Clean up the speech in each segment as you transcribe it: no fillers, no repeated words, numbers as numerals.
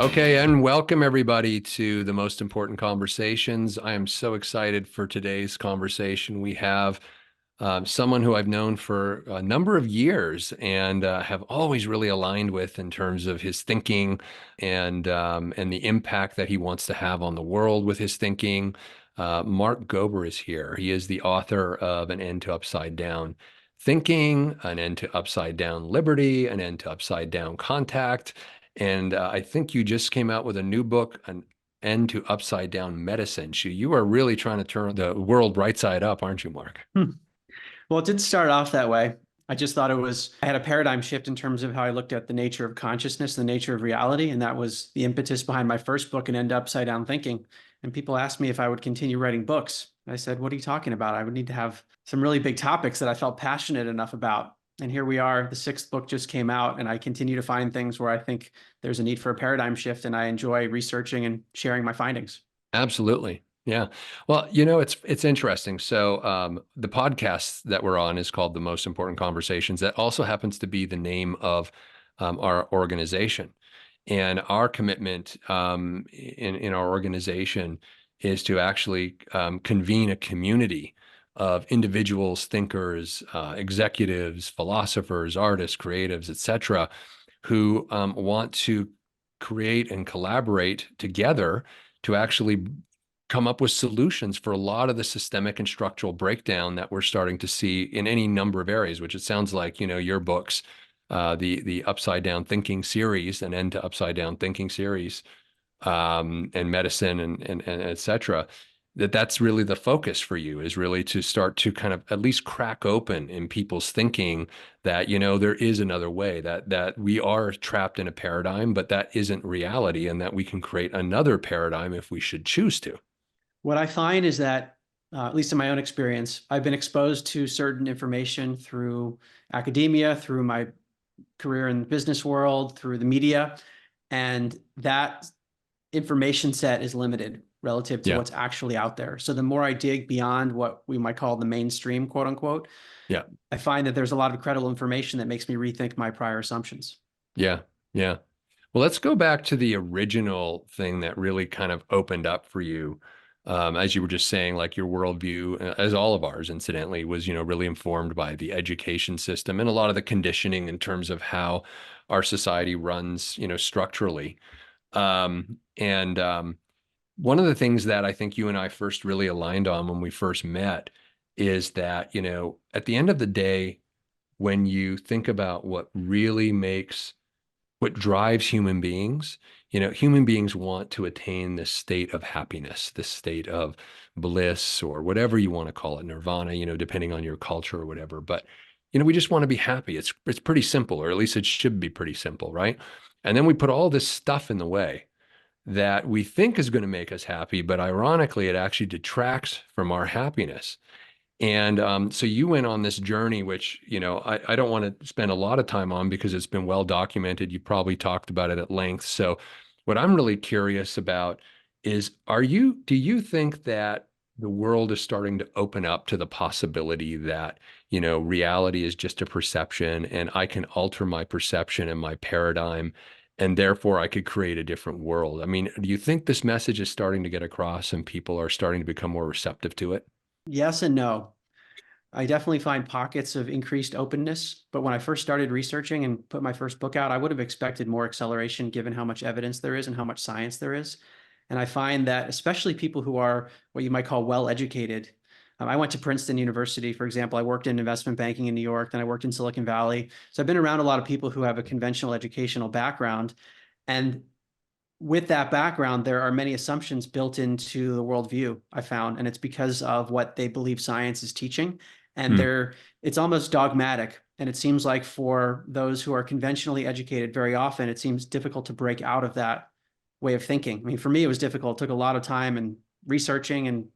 Okay, and welcome everybody to the most important conversations. I am so excited for today's conversation. We have someone who I've known for a number of years and have always really aligned with in terms of his thinking and the impact that he wants to have on the world with his thinking. Mark Gober is here. He is the author of An End to Upside Down Thinking, An End to Upside Down Liberty, An End to Upside Down Contact. And I think you just came out with a new book, An End to Upside Down Medicine. You are really trying to turn the world right side up, aren't you, Mark? Well, it did start off that way. I just thought I had a paradigm shift in terms of how I looked at the nature of consciousness, the nature of reality. And that was the impetus behind my first book, An End to Upside Down Thinking. And people asked me if I would continue writing books. I said, what are you talking about? I would need to have some really big topics that I felt passionate enough about. And here we are. The sixth book just came out, and I continue to find things where I think there's a need for a paradigm shift. And I enjoy researching and sharing my findings. Absolutely. Yeah. Well, it's interesting. So the podcast that we're on is called The Most Important Conversations. That also happens to be the name of our organization. And our commitment in our organization is to actually convene a community of individuals, thinkers, executives, philosophers, artists, creatives, etc., who want to create and collaborate together to actually come up with solutions for a lot of the systemic and structural breakdown that we're starting to see in any number of areas, which it sounds like, your books, the Upside Down Thinking series, An End to Upside Down Thinking series, and medicine and et cetera, that's really the focus for you, is really to start to kind of at least crack open in people's thinking that, there is another way, that we are trapped in a paradigm, but that isn't reality, and that we can create another paradigm if we should choose to. What I find is that, at least in my own experience, I've been exposed to certain information through academia, through my career in the business world, through the media, and that information set is limited relative to Yeah. what's actually out there. So the more I dig beyond what we might call the mainstream, quote unquote, Yeah. I find that there's a lot of credible information that makes me rethink my prior assumptions. Yeah. Yeah. Well, let's go back to the original thing that really kind of opened up for you. As you were just saying, like your worldview, as all of ours, incidentally, was, really informed by the education system and a lot of the conditioning in terms of how our society runs, structurally. And one of the things that I think you and I first really aligned on when we first met is that, at the end of the day, when you think about what drives human beings, human beings want to attain this state of happiness, this state of bliss, or whatever you want to call it, nirvana, depending on your culture or whatever. But, we just want to be happy. It's pretty simple, or at least it should be pretty simple, right? And then we put all this stuff in the way that we think is going to make us happy, but ironically, it actually detracts from our happiness. And so you went on this journey, which, I don't want to spend a lot of time on because it's been well documented. You probably talked about it at length. So what I'm really curious about is, do you think that the world is starting to open up to the possibility that, reality is just a perception, and I can alter my perception and my paradigm, and therefore I could create a different world? I mean, do you think this message is starting to get across and people are starting to become more receptive to it? Yes and no. I definitely find pockets of increased openness, but when I first started researching and put my first book out, I would have expected more acceleration given how much evidence there is and how much science there is. And I find that especially people who are what you might call well-educated. I went to Princeton University, for example. I worked in investment banking in New York, then I worked in Silicon Valley. So I've been around a lot of people who have a conventional educational background. And with that background, there are many assumptions built into the worldview, I found, and it's because of what they believe science is teaching. And Hmm. it's almost dogmatic. And it seems like for those who are conventionally educated, very often it seems difficult to break out of that way of thinking. I mean, for me, it was difficult. It took a lot of time and researching and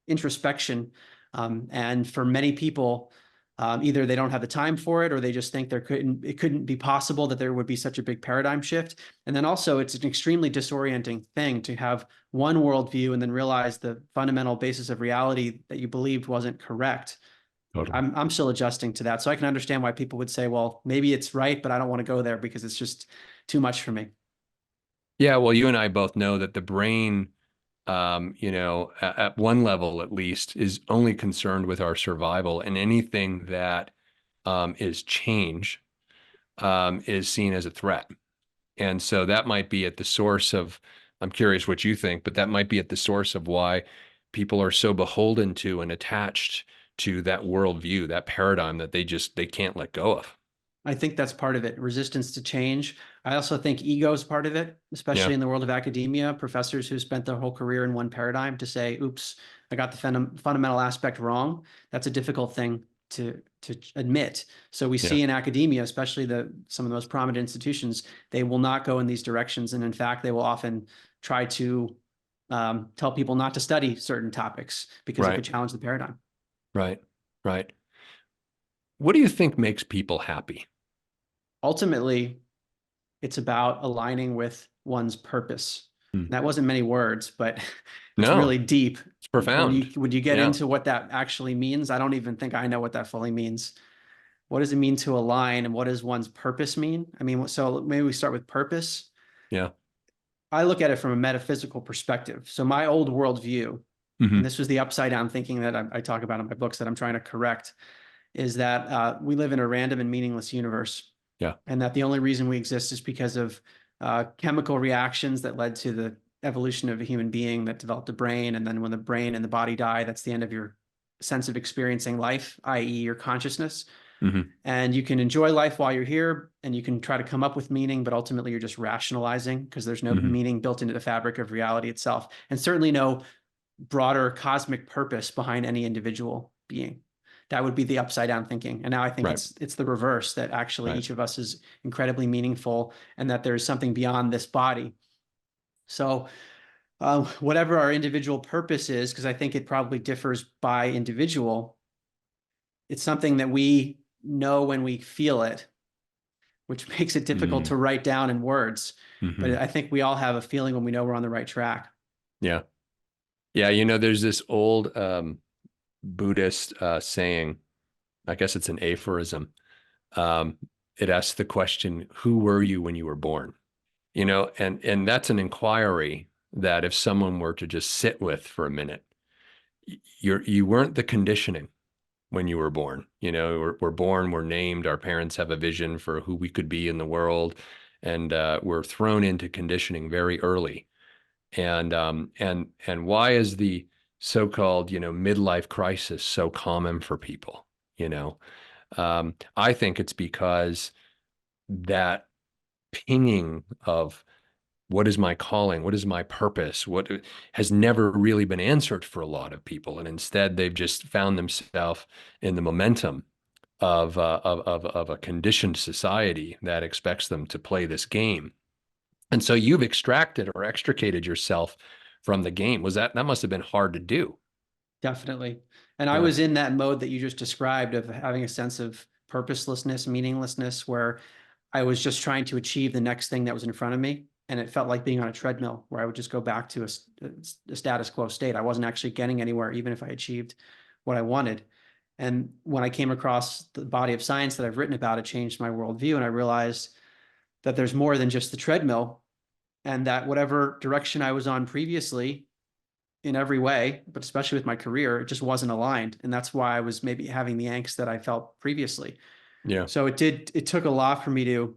introspection. And for many people, either they don't have the time for it, or they just think it couldn't be possible that there would be such a big paradigm shift. And then also it's an extremely disorienting thing to have one worldview and then realize the fundamental basis of reality that you believed wasn't correct. Totally. I'm still adjusting to that. So I can understand why people would say, well, maybe it's right, but I don't want to go there because it's just too much for me. Yeah, well, you and I both know that the brain, at one level at least, is only concerned with our survival, and anything that is change is seen as a threat. And so that might be at the source of, I'm curious what you think, but that might be at the source of why people are so beholden to and attached to that worldview, that paradigm that they can't let go of. I think that's part of it, resistance to change. I also think ego is part of it, Yeah, especially in the world of academia, professors who spent their whole career in one paradigm to say, oops, I got the fundamental aspect wrong. That's a difficult thing to admit. So we yeah, see in academia, especially some of the most prominent institutions, they will not go in these directions. And in fact, they will often try to tell people not to study certain topics because it right, could challenge the paradigm. right, right. What do you think makes people happy? Ultimately, it's about aligning with one's purpose. Hmm. That wasn't many words, but it's No, really deep. it's When profound. would you get Yeah, into what that actually means? I don't even think I know what that fully means. What does it mean to align, and what does one's purpose mean? I mean, so maybe we start with purpose. yeah. I look at it from a metaphysical perspective. So my old worldview, and Hmm. this was the upside down thinking that I talk about in my books that I'm trying to correct, is that we live in a random and meaningless universe, Yeah. and that the only reason we exist is because of chemical reactions that led to the evolution of a human being that developed a brain. And then when the brain and the body die, that's the end of your sense of experiencing life, i.e., your consciousness. Hmm. And you can enjoy life while you're here, and you can try to come up with meaning, but ultimately you're just rationalizing because there's no Hmm. meaning built into the fabric of reality itself, and certainly no broader cosmic purpose behind any individual being. That would be the upside down thinking. And now I think Right, it's the reverse, that actually right. each of us is incredibly meaningful and that there's something beyond this body. So whatever our individual purpose is, because I think it probably differs by individual, it's something that we know when we feel it, which makes it difficult Mm. to write down in words. But Hmm. I think we all have a feeling when we know we're on the right track. Yeah. Yeah. There's this old Buddhist saying, I guess it's an aphorism. Um, it asks the question, who were you when you were born? And that's an inquiry that if someone were to just sit with for a minute, you weren't the conditioning when you were born. We're born, we're named, our parents have a vision for who we could be in the world, and we're thrown into conditioning very early. And why is the so-called, midlife crisis so common for people? I think it's because that pinging of what is my calling? What is my purpose? What has never really been answered for a lot of people. And instead, they've just found themselves in the momentum of a conditioned society that expects them to play this game. And so you've extracted or extricated yourself from the game. That must have been hard to do? Definitely. And I Yeah. was in that mode that you just described of having a sense of purposelessness, meaninglessness, where I was just trying to achieve the next thing that was in front of me. And it felt like being on a treadmill where I would just go back to a status quo state. I wasn't actually getting anywhere, even if I achieved what I wanted. And when I came across the body of science that I've written about, it changed my worldview. And I realized that there's more than just the treadmill, and that whatever direction I was on previously in every way, but especially with my career, it just wasn't aligned. And that's why I was maybe having the angst that I felt previously. Yeah. So it took a lot for me to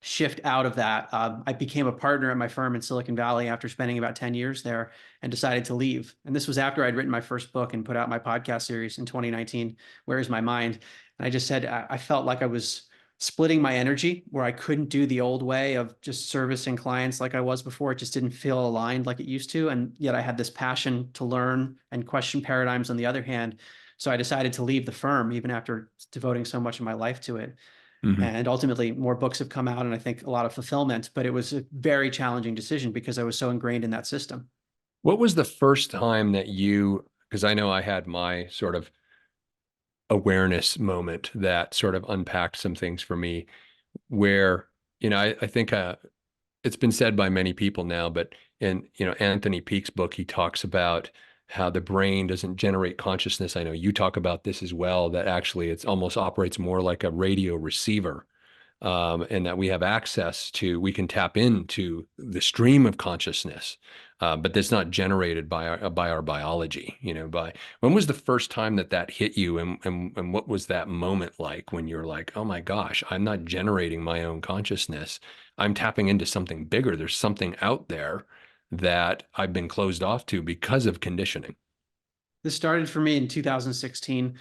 shift out of that. I became a partner at my firm in Silicon Valley after spending about 10 years there, and decided to leave. And this was after I'd written my first book and put out my podcast series in 2019, Where is My Mind? And I just said, I felt like I was splitting my energy, where I couldn't do the old way of just servicing clients like I was before. It just didn't feel aligned like it used to. And yet I had this passion to learn and question paradigms on the other hand. So I decided to leave the firm even after devoting so much of my life to it. Hmm. And ultimately, more books have come out, and I think a lot of fulfillment. But it was a very challenging decision because I was so ingrained in that system. What was the first time that because I know I had my sort of awareness moment that sort of unpacked some things for me where, I think it's been said by many people now, but in, Anthony Peake's book, he talks about how the brain doesn't generate consciousness. I know you talk about this as well, that actually it's almost operates more like a radio receiver. and that we have access to, we can tap into the stream of consciousness, but that's not generated by our biology. By when was the first time that that hit you, and what was that moment like when you're like, oh my gosh, I'm not generating my own consciousness. I'm tapping into something bigger. There's something out there that I've been closed off to because of conditioning. This started for me in 2016,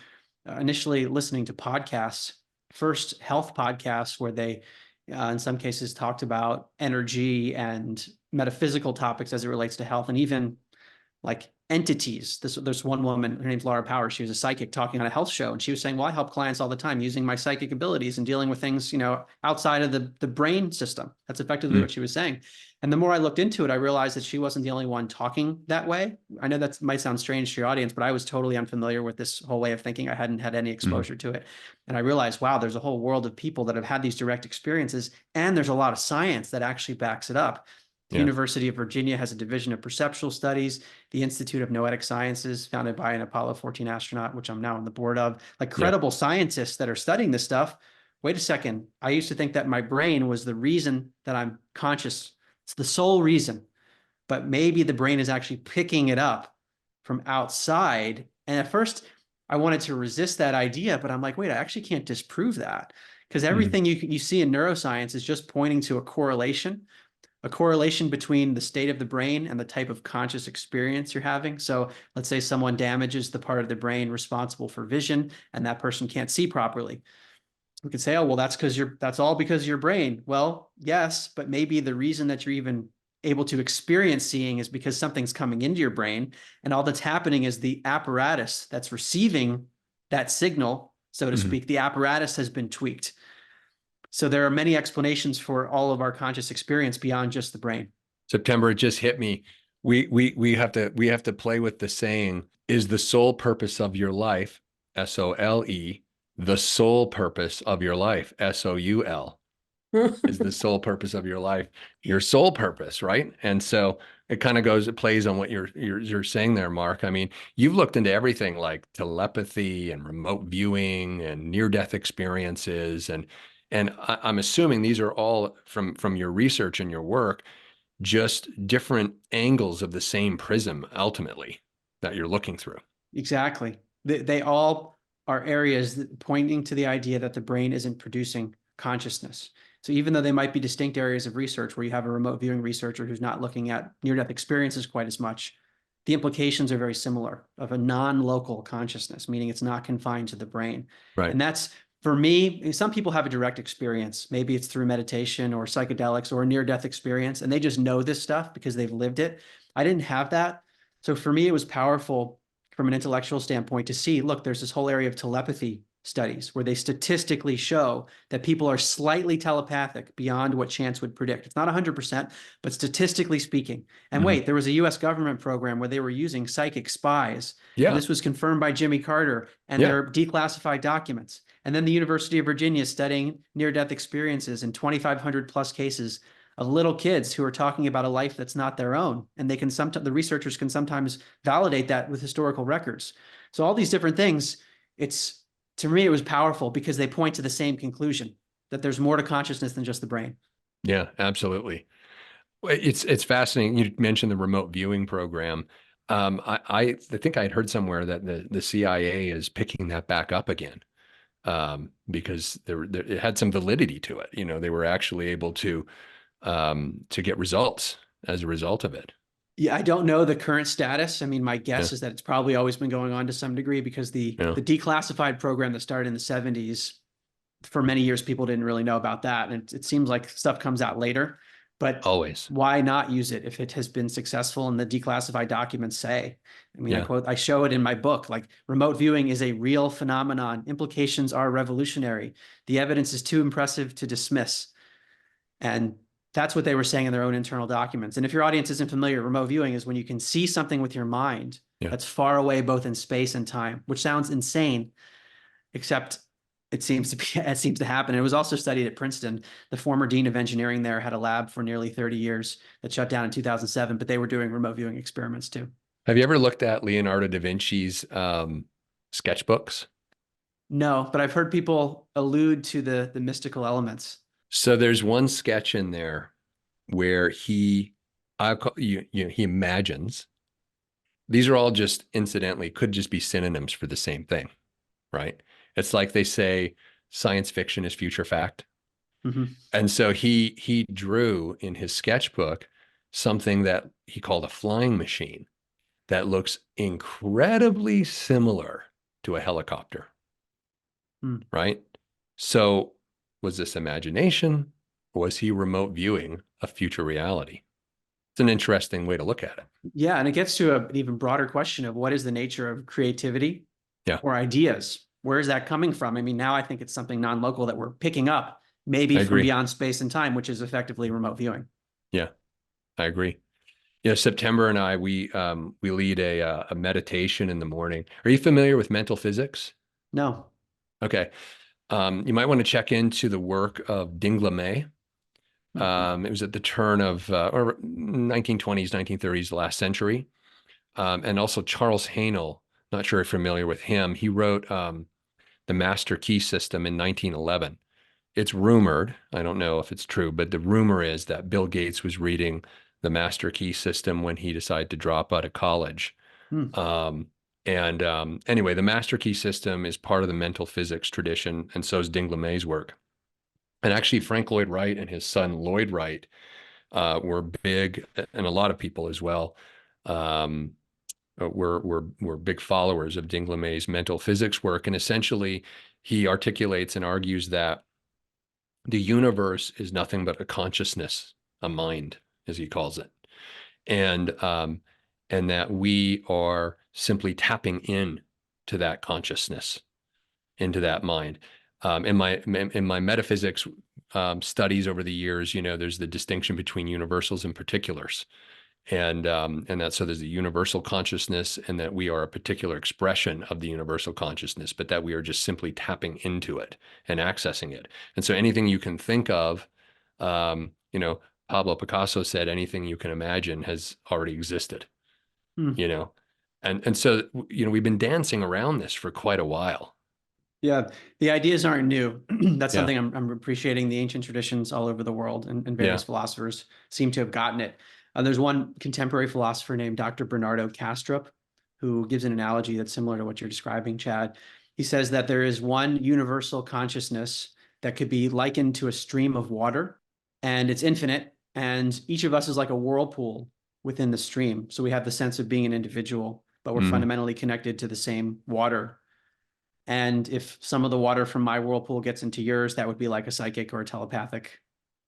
initially listening to podcasts, first health podcasts where they, in some cases, talked about energy and metaphysical topics as it relates to health, and even like entities. There's one woman, her name's Laura Powers. She was a psychic talking on a health show, and she was saying, well, I help clients all the time using my psychic abilities and dealing with things, outside of the brain system. That's effectively Mm, what she was saying. And the more I looked into it, I realized that she wasn't the only one talking that way. I know that might sound strange to your audience, but I was totally unfamiliar with this whole way of thinking. I hadn't had any mm, exposure to it. And I realized, wow, there's a whole world of people that have had these direct experiences, and there's a lot of science that actually backs it up. The yeah, University of Virginia has a division of perceptual studies. The Institute of Noetic Sciences, founded by an Apollo 14 astronaut, which I'm now on the board of, like yeah. credible scientists that are studying this stuff. Wait a second. I used to think that my brain was the reason that I'm conscious. It's the sole reason, but maybe the brain is actually picking it up from outside. And at first, I wanted to resist that idea, but I'm like, wait, I actually can't disprove that, because Mm, everything you see in neuroscience is just pointing to a correlation between the state of the brain and the type of conscious experience you're having. So let's say someone damages the part of the brain responsible for vision, and that person can't see properly. We could say, oh, well, that's all because of your brain. Well, yes, but maybe the reason that you're even able to experience seeing is because something's coming into your brain, and all that's happening is the apparatus that's receiving that signal, so to mm. speak, the apparatus has been tweaked. So there are many explanations for all of our conscious experience beyond just the brain. September, it just hit me. We have to play with the saying, is the sole purpose of your life, SOLE, the sole purpose of your life, SOUL, is the sole purpose of your life, your sole purpose, right? And so it plays on what you're saying there, Mark. I mean, you've looked into everything like telepathy and remote viewing and near-death experiences, and I'm assuming these are all from your research and your work, just different angles of the same prism ultimately that you're looking through. Exactly. They all are areas that pointing to the idea that the brain isn't producing consciousness. So even though they might be distinct areas of research where you have a remote viewing researcher who's not looking at near-death experiences quite as much, the implications are very similar of a non-local consciousness, meaning it's not confined to the brain. Right. And that's, for me, some people have a direct experience. Maybe it's through meditation or psychedelics or a near-death experience, and they just know this stuff because they've lived it. I didn't have that. So for me, it was powerful from an intellectual standpoint to see, look, there's this whole area of telepathy studies where they statistically show that people are slightly telepathic beyond what chance would predict. It's not 100%, but statistically speaking. And Mhm. wait, there was a US government program where they were using psychic spies, and Yeah. this was confirmed by Jimmy Carter, and Yeah. their declassified documents. And then the University of Virginia studying near-death experiences in 2,500 plus cases of little kids who are talking about a life that's not their own. And they can sometimes, the researchers can sometimes validate that with historical records. So all these different things, to me, it was powerful because they point to the same conclusion, that there's more to consciousness than just the brain. Yeah, absolutely. It's fascinating. You mentioned the remote viewing program. I think I had heard somewhere that the CIA is picking that back up again, because it had some validity to it. They were actually able to get results as a result of it. Yeah, I don't know the current status. I mean, my Yeah, guess is that it's probably always been going on to some degree because yeah, the declassified program that started in the 70s, for many years, people didn't really know about that. And it seems like stuff comes out later, but always. why not use it if it has been successful and the declassified documents say? I mean, Yeah. I show it in my book, like remote viewing is a real phenomenon. Implications are revolutionary. The evidence is too impressive to dismiss. And that's what they were saying in their own internal documents. And if your audience isn't familiar, remote viewing is when you can see something with your mind Yeah. that's far away, both in space and time, which sounds insane, except it seems to be, it seems to happen. It was also studied at Princeton. The former dean of engineering there had a lab for nearly 30 years that shut down in 2007, but they were doing remote viewing experiments too. Have you ever looked at Leonardo da Vinci's sketchbooks? No, but I've heard people allude to the mystical elements. So there's one sketch in there where he imagines, these are all just incidentally, could just be synonyms for the same thing, right? It's like they say science fiction is future fact. Hmm. And so he drew in his sketchbook something that he called a flying machine that looks incredibly similar to a helicopter, Hmm. right? So was this imagination? Or was he remote viewing a future reality? It's an interesting way to look at it. Yeah, and it gets to an even broader question of what is the nature of creativity Yeah, or ideas? Where is that coming from? I mean, now I think it's something non-local that we're picking up, maybe I from agree. beyond space and time, which is effectively remote viewing. Yeah, I agree. Yeah, September and I, we lead a meditation in the morning. Are you familiar with mental physics? No. Okay. You might want to check into the work of Dingla. Hmm. It was at the turn of or 1920s, 1930s, the last century. And also Charles Haanel, not sure if you're familiar with him. He wrote the Master Key System in 1911. It's rumored, I don't know if it's true, but the rumor is that Bill Gates was reading the Master Key System when he decided to drop out of college. Hmm. Um, and anyway, the Master Key System is part of the mental physics tradition, and so is Dingla work. And actually, Frank Lloyd Wright and his son Lloyd Wright were big, and a lot of people as well, um, were big followers of Dingla mental physics work. And essentially, he articulates and argues that the universe is nothing but a consciousness, a mind, as he calls it, and and that we are simply tapping in to that consciousness, into that mind. In my metaphysics studies over the years, there's the distinction between universals and particulars, and that so there's the universal consciousness, and that we are a particular expression of the universal consciousness, but that we are just simply tapping into it and accessing it. And so anything you can think of, um, you know, Pablo Picasso said, anything you can imagine has already existed. Hmm. You know, and so we've been dancing around this for quite a while. Yeah, the ideas aren't new. That's Yeah, something I'm appreciating. The ancient traditions all over the world and yeah. various philosophers seem to have gotten it. There's one contemporary philosopher named Dr. Bernardo Kastrup who gives an analogy that's similar to what you're describing, Chad. He says that there is one universal consciousness that could be likened to a stream of water, and it's infinite, and each of us is like a whirlpool within the stream. So we have the sense of being an individual, but we're Hmm. fundamentally connected to the same water. And if some of the water from my whirlpool gets into yours, that would be like a psychic or a telepathic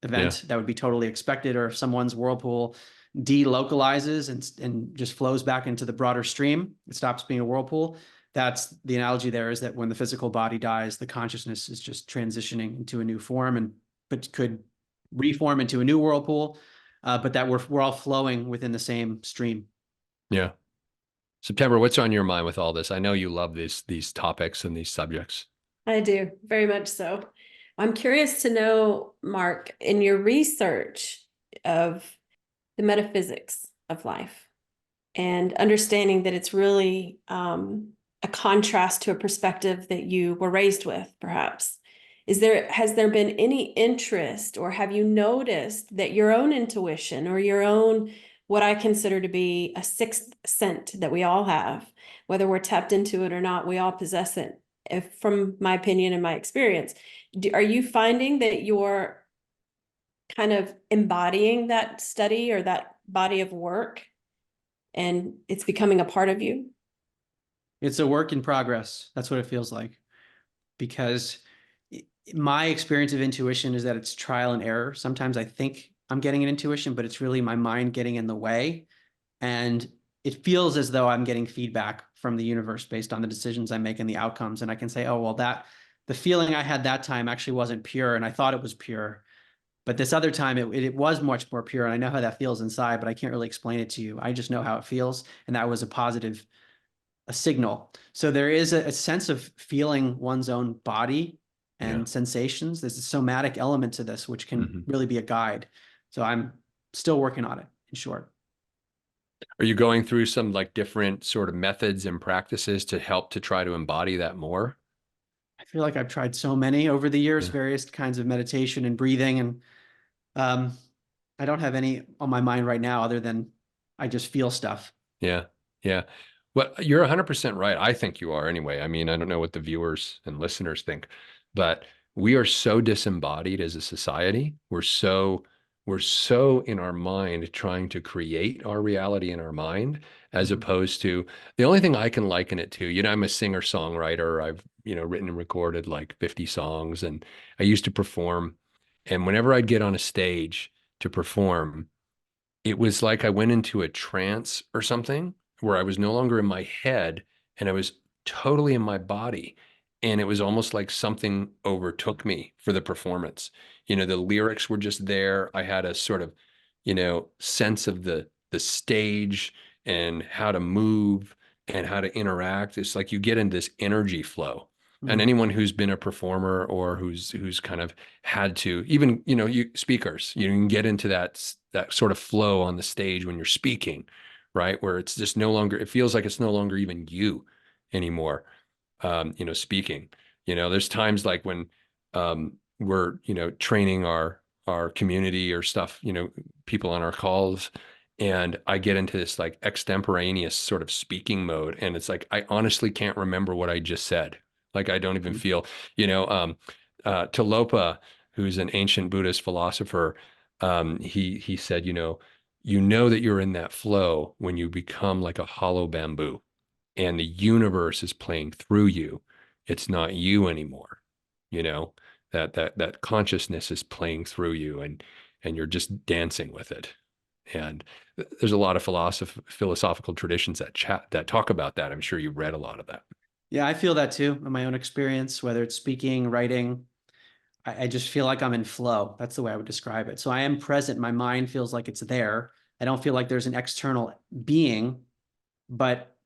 Yeah, event that would be totally expected. Or if someone's whirlpool delocalizes and just flows back into the broader stream, it stops being a whirlpool. That's the analogy there, is that when the physical body dies, the consciousness is just transitioning into a new form, and but could reform into a new whirlpool, but that we're all flowing within the same stream. yeah. September, what's on your mind with all this? I know you love these topics and these subjects. I do, very much so. I'm curious to know, Mark, in your research of the metaphysics of life and understanding that it's really a contrast to a perspective that you were raised with, perhaps. Has there been any interest, or have you noticed that your own intuition or your own, what I consider to be a sixth sense that we all have, whether we're tapped into it or not, we all possess it, if, from my opinion and my experience, are you finding that you're kind of embodying that study or that body of work and it's becoming a part of you? It's a work in progress. That's what it feels like. Because my experience of intuition is that it's trial and error. Sometimes I think I'm getting an intuition, but it's really my mind getting in the way. And it feels as though I'm getting feedback from the universe based on the decisions I make and the outcomes. And I can say, oh, well, the feeling I had that time actually wasn't pure. And I thought it was pure. But this other time, it was much more pure. And I know how that feels inside, but I can't really explain it to you. I just know how it feels. And that was a signal. So there is a sense of feeling one's own body Yeah. and sensations. There's a somatic element to this, which can Hmm. really be a guide. So I'm still working on it, in short. Are you going through some like different sort of methods and practices to help to try to embody that more? feel like I've tried so many over the years, Yeah. various kinds of meditation and breathing, and I don't have any on my mind right now other than I just feel stuff. Yeah. Yeah. Well, you're 100% right. I think you are anyway. I mean, I don't know what the viewers and listeners think, but we are so disembodied as a society. We're so in our mind trying to create our reality in our mind, as Mhm. opposed to the only thing I can liken it to, I'm a singer-songwriter. I've, written and recorded like 50 songs, and I used to perform. And whenever I'd get on a stage to perform, it was like I went into a trance or something where I was no longer in my head and I was totally in my body. And it was almost like something overtook me for the performance. The lyrics were just there. I had a sort of, sense of the stage and how to move and how to interact. It's like you get into this energy flow. And Mhm. anyone who's been a performer or who's kind of had to, even you speakers, you can get into that sort of flow on the stage when you're speaking, right, where it's just no longer, it feels like it's no longer even you anymore. Speaking, there's times like when we're training our community or stuff, people on our calls, and I get into this like extemporaneous sort of speaking mode, and it's like I honestly can't remember what I just said. Like I don't even Mhm. feel, Talopa, who's an ancient Buddhist philosopher, he said, you know that you're in that flow when you become like a hollow bamboo and the universe is playing through you. It's not you anymore. You know, that consciousness is playing through you, and you're just dancing with it. And there's a lot of philosophical traditions that talk about that. I'm sure you've read a lot of that. Yeah, I feel that too in my own experience, whether it's speaking, writing. I just feel like I'm in flow. That's the way I would describe it. So I am present. My mind feels like it's there. I don't feel like there's an external being, but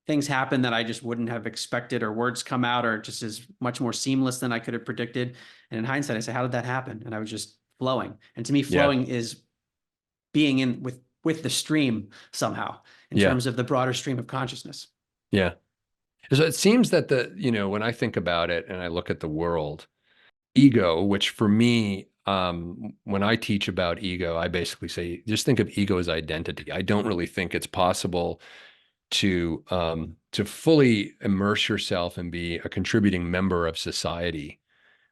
things happen that I just wouldn't have expected, or words come out, or it just is much more seamless than I could have predicted. And in hindsight, I say, how did that happen? And I was just flowing. And to me, Yeah. flowing is being in with the stream somehow in Yeah. terms of the broader stream of consciousness. Yeah. So it seems that when I think about it and I look at the world, ego, which for me, when I teach about ego, I basically say, just think of ego as identity. I don't really think it's possible to fully immerse yourself and be a contributing member of society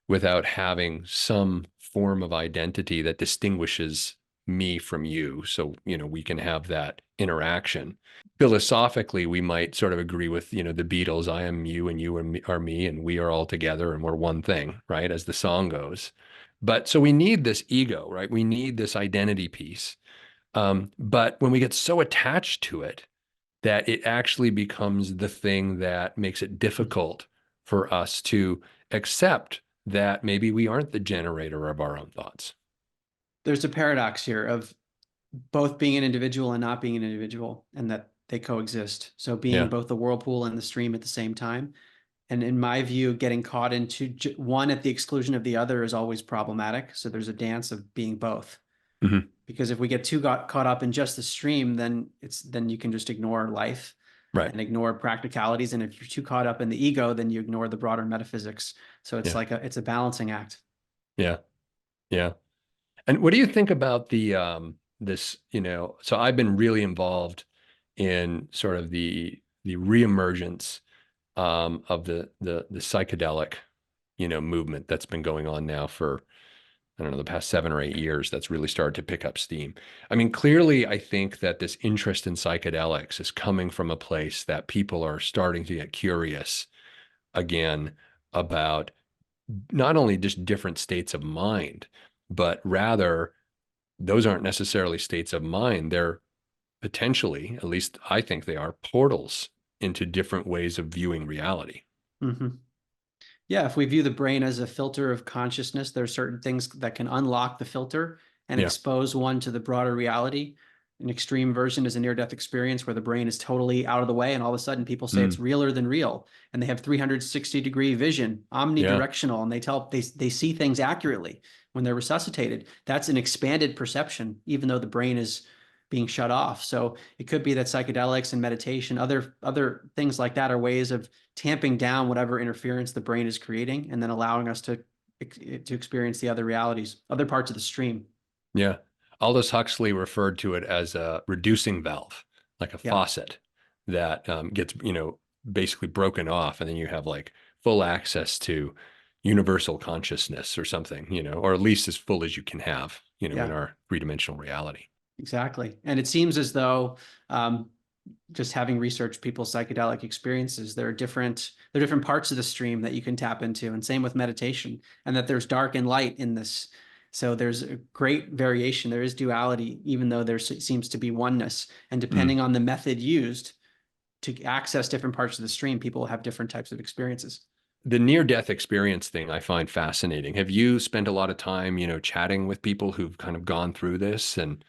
without having some form of identity that distinguishes me from you. So, we can have that interaction. Philosophically, we might sort of agree with, the Beatles, I am you and you are me, and we are all together and we're one thing, right? As the song goes. But so we need this ego, right? We need this identity piece. But when we get so attached to it, that it actually becomes the thing that makes it difficult for us to accept that maybe we aren't the generator of our own thoughts. There's a paradox here of both being an individual and not being an individual, and that they coexist. So being Yeah. both the whirlpool and the stream at the same time. And in my view, getting caught into one at the exclusion of the other is always problematic. So there's a dance of being both. Hmm. Because if we get too caught up in just the stream, then you can just ignore life Right. and ignore practicalities. And if you're too caught up in the ego, then you ignore the broader metaphysics. So it's Yeah. like it's a balancing act. Yeah. Yeah. And what do you think about this, so I've been really involved in sort of the reemergence of the psychedelic, movement that's been going on now for, I don't know, the past 7 or 8 years. That's really started to pick up steam. I mean, clearly, I think that this interest in psychedelics is coming from a place that people are starting to get curious again about not only just different states of mind, but rather those aren't necessarily states of mind. They're potentially, at least I think they are, portals into different ways of viewing reality. Mhm. Yeah, if we view the brain as a filter of consciousness, there are certain things that can unlock the filter and Yeah. expose one to the broader reality. An extreme version is a near-death experience where the brain is totally out of the way, and all of a sudden people say it's Mm. realer than real, and they have 360-degree vision, Yeah. omnidirectional, and they see things accurately when they're resuscitated. That's an expanded perception, even though the brain is being shut off. So it could be that psychedelics and meditation, other things like that, are ways of tamping down whatever interference the brain is creating, and then allowing us to experience the other realities, other parts of the stream. Yeah. Aldous Huxley referred to it as a reducing valve, like a Yeah. faucet that gets, basically broken off, and then you have like full access to universal consciousness or something, or at least as full as you can have, in Yeah. our three-dimensional reality. Exactly. And it seems as though, just having researched people's psychedelic experiences, there are different parts of the stream that you can tap into, and same with meditation, and that there's dark and light in this. So there's a great variation. There is duality, even though there seems to be oneness. And depending on the method used to access different parts of the stream, people have different types of experiences. The near-death experience thing I find fascinating. Have you spent a lot of time, chatting with people who've kind of gone through this? And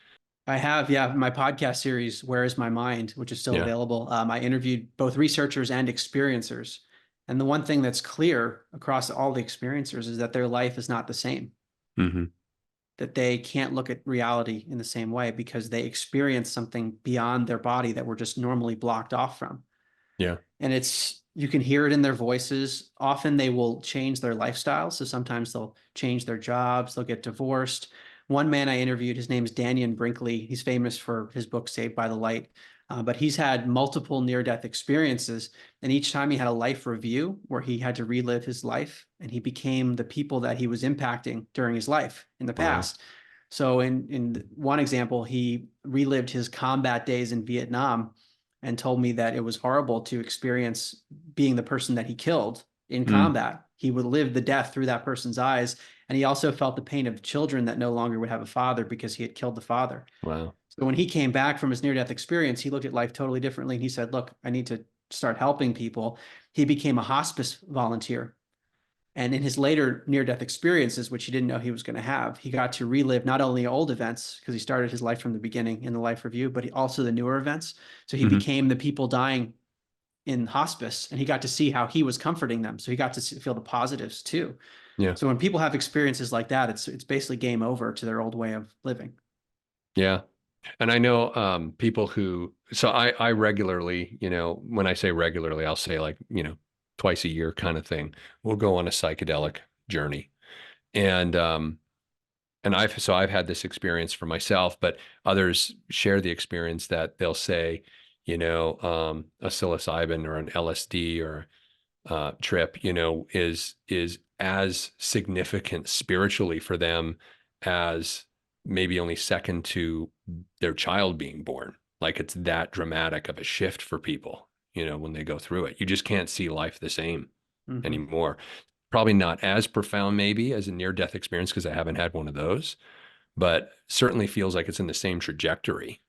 I have, yeah, my podcast series, Where is My Mind, which is still yeah. available. I interviewed both researchers and experiencers. And the one thing that's clear across all the experiencers is that their life is not the same. Mm-hmm. That they can't look at reality in the same way because they experience something beyond their body that we're just normally blocked off from. Yeah. And you can hear it in their voices. Often they will change their lifestyle. So sometimes they'll change their jobs, they'll get divorced. One man I interviewed, his name is Dannion Brinkley. He's famous for his book, Saved by the Light. But he's had multiple near-death experiences. And each time he had a life review where he had to relive his life, and he became the people that he was impacting during his life in the past. Wow. So in one example, he relived his combat days in Vietnam and told me that it was horrible to experience being the person that he killed in combat. He would live the death through that person's eyes. And he also felt the pain of children that no longer would have a father because he had killed the father. Wow. So when he came back from his near-death experience, he looked at life totally differently. And he said, look, I need to start helping people. He became a hospice volunteer. And in his later near-death experiences, which he didn't know he was going to have, he got to relive not only old events, because he started his life from the beginning in the life review, but also the newer events. So he became the people dying in hospice, and he got to see how he was comforting them. So he got to feel the positives too. Yeah. So when people have experiences like that, it's basically game over to their old way of living. Yeah. And I know people so I regularly, when I say regularly, I'll say like, twice a year kind of thing. We'll go on a psychedelic journey. And I've had this experience for myself, but others share the experience that they'll say, a psilocybin or an LSD or trip, is as significant spiritually for them as maybe only second to their child being born. Like it's that dramatic of a shift for people, when they go through it. You just can't see life the same anymore. Probably not as profound maybe as a near-death experience because I haven't had one of those, but certainly feels like it's in the same trajectory.